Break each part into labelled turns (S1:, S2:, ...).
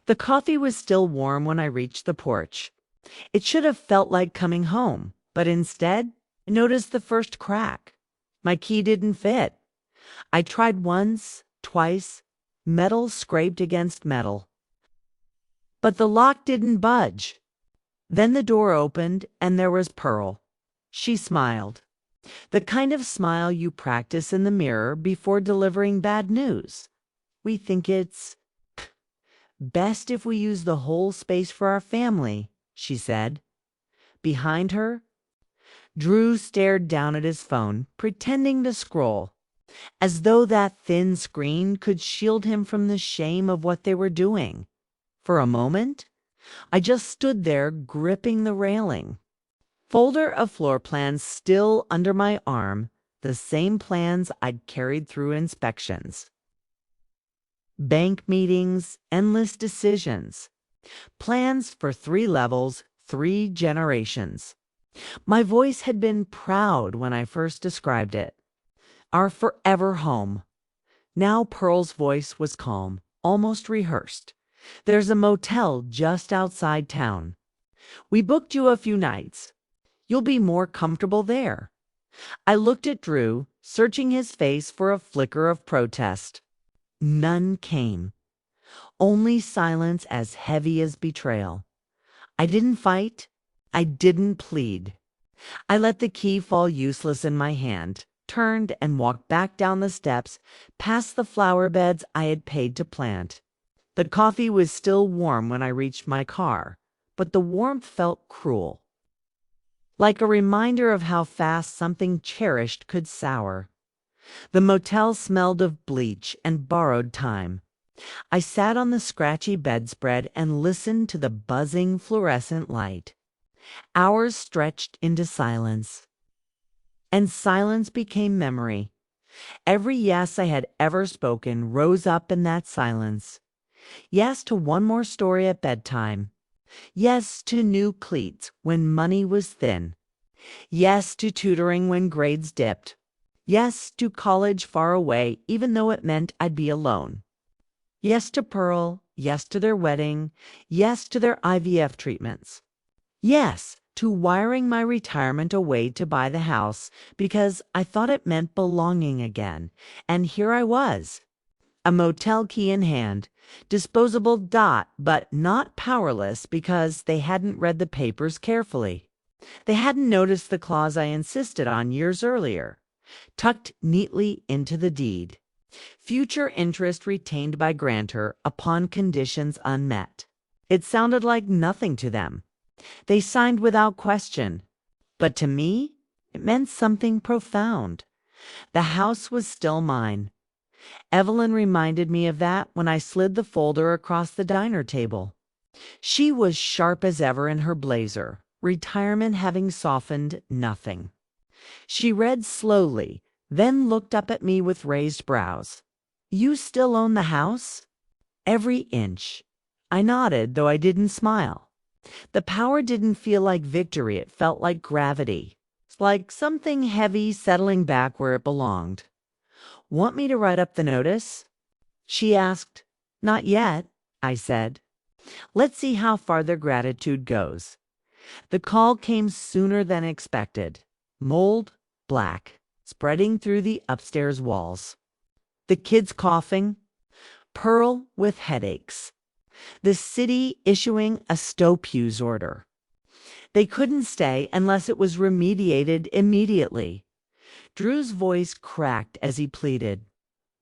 S1: The coffee was still warm when I reached the porch. It should have felt like coming home, but instead, I noticed the first crack. My key didn't fit. I tried once, twice, metal scraped against metal. But the lock didn't budge. Then the door opened and there was Pearl. She smiled. The kind of smile you practice in the mirror before delivering bad news. We think it's best if we use the whole space for our family, she said. Behind her, Drew stared down at his phone, pretending to scroll, as though that thin screen could shield him from the shame of what they were doing. For a moment, I just stood there gripping the railing. Folder of floor plans still under my arm, the same plans I'd carried through inspections. Bank meetings, endless decisions. Plans for 3 levels, 3 generations. My voice had been proud when I first described it. Our forever home. Now Pearl's voice was calm, almost rehearsed. There's a motel just outside town. We booked you a few nights. You'll be more comfortable there. I looked at Drew, searching his face for a flicker of protest. None came. Only silence as heavy as betrayal. I didn't fight. I didn't plead. I let the key fall useless in my hand, turned and walked back down the steps, past the flower beds I had paid to plant. The coffee was still warm when I reached my car, but the warmth felt cruel. Like a reminder of how fast something cherished could sour. The motel smelled of bleach and borrowed time. I sat on the scratchy bedspread and listened to the buzzing fluorescent light. Hours stretched into silence. And silence became memory. Every yes I had ever spoken rose up in that silence. Yes to one more story at bedtime. Yes to new cleats when money was thin. Yes to tutoring when grades dipped. Yes to college far away, even though it meant I'd be alone. Yes to Pearl. Yes to their wedding. Yes to their IVF treatments. Yes to wiring my retirement away to buy the house because I thought it meant belonging again. And here I was, a motel key in hand, disposable dot, but not powerless because they hadn't read the papers carefully. They hadn't noticed the clause I insisted on years earlier, tucked neatly into the deed. Future interest retained by grantor upon conditions unmet. It sounded like nothing to them. They signed without question. But to me, it meant something profound. The house was still mine. Evelyn reminded me of that when I slid the folder across the diner table. She was sharp as ever in her blazer, retirement having softened nothing. She read slowly, then looked up at me with raised brows. "You still own the house?" "Every inch." I nodded, though I didn't smile. The power didn't feel like victory, it felt like gravity. Like something heavy settling back where it belonged. "Want me to write up the notice?" she asked. "Not yet," I said. "Let's see how far their gratitude goes." The call came sooner than expected. Mold, black, spreading through the upstairs walls. The kids coughing. Pearl with headaches. The city issuing a Stowpews order. They couldn't stay unless it was remediated immediately. Drew's voice cracked as he pleaded.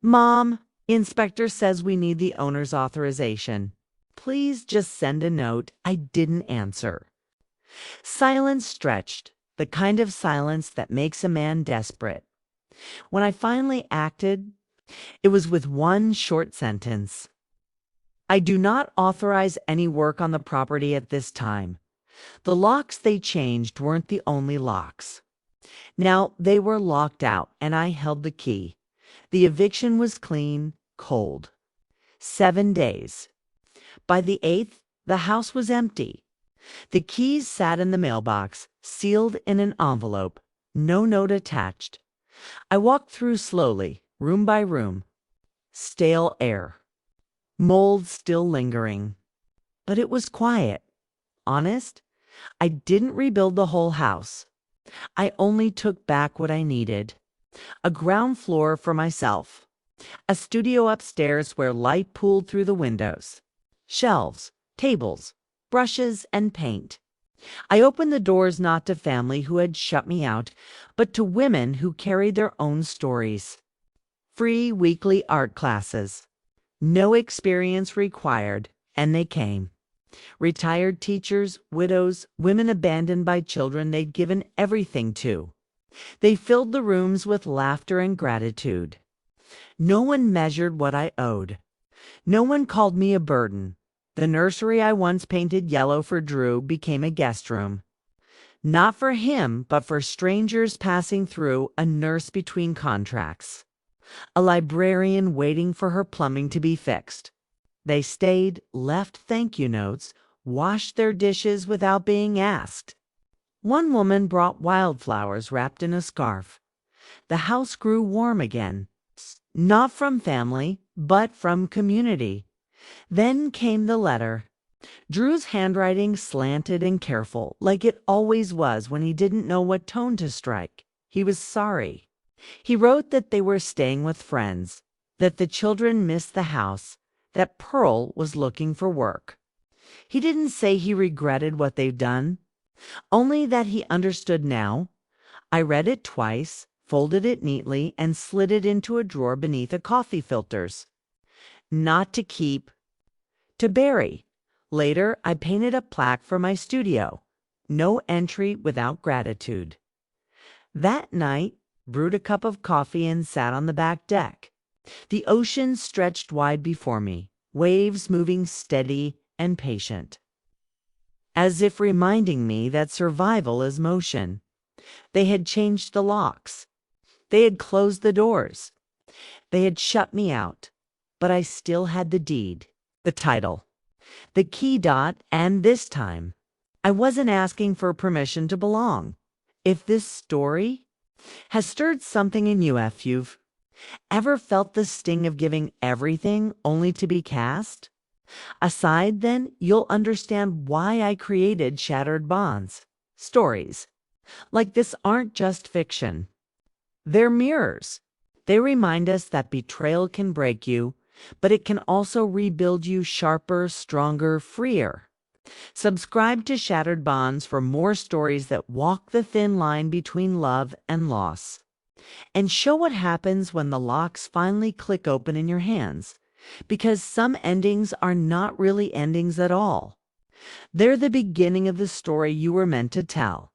S1: "Mom, the inspector says we need the owner's authorization. Please just send a note." I didn't answer. Silence stretched, the kind of silence that makes a man desperate. When I finally acted, it was with one short sentence. "I do not authorize any work on the property at this time." The locks they changed weren't the only locks. Now they were locked out, and I held the key. The eviction was clean, cold. 7 days. By the 8th, the house was empty. The keys sat in the mailbox, sealed in an envelope, no note attached. I walked through slowly, room by room. Stale air. Mold still lingering. but it was quiet. Honest, I didn't rebuild the whole house. I only took back what I needed. A ground floor for myself. A studio upstairs where light pooled through the windows. Shelves, tables, brushes, and paint. I opened the doors not to family who had shut me out, but to women who carried their own stories. Free weekly art classes. No experience required, and they came. Retired teachers, widows, women abandoned by children they'd given everything to. They filled the rooms with laughter and gratitude. No one measured what I owed. No one called me a burden. The nursery I once painted yellow for Drew became a guest room. Not for him, but for strangers passing through, a nurse between contracts. A librarian waiting for her plumbing to be fixed. They stayed, left thank you notes, washed their dishes without being asked. One woman brought wildflowers wrapped in a scarf. The house grew warm again, not from family, but from community. Then came the letter. Drew's handwriting slanted and careful, like it always was when he didn't know what tone to strike. He was sorry. He wrote that they were staying with friends, that the children missed the house, that Pearl was looking for work. He didn't say he regretted what they've done, only that he understood now. I read it twice, folded it neatly, and slid it into a drawer beneath the coffee filters. Not to keep, to bury. Later, I painted a plaque for my studio. No entry without gratitude. That night, brewed a cup of coffee and sat on the back deck. The ocean stretched wide before me, waves moving steady and patient, as if reminding me that survival is motion. They had changed the locks. They had closed the doors. They had shut me out, but I still had the deed, the title, the key dot, and this time, I wasn't asking for permission to belong. If this story has stirred something in you, if you've ever felt the sting of giving everything only to be cast aside, then you'll understand why I created Shattered Bonds. Stories like this aren't just fiction. They're mirrors. They remind us that betrayal can break you, but it can also rebuild you sharper, stronger, freer. Subscribe to Shattered Bonds for more stories that walk the thin line between love and loss. And show what happens when the locks finally click open in your hands. Because some endings are not really endings at all. They're the beginning of the story you were meant to tell.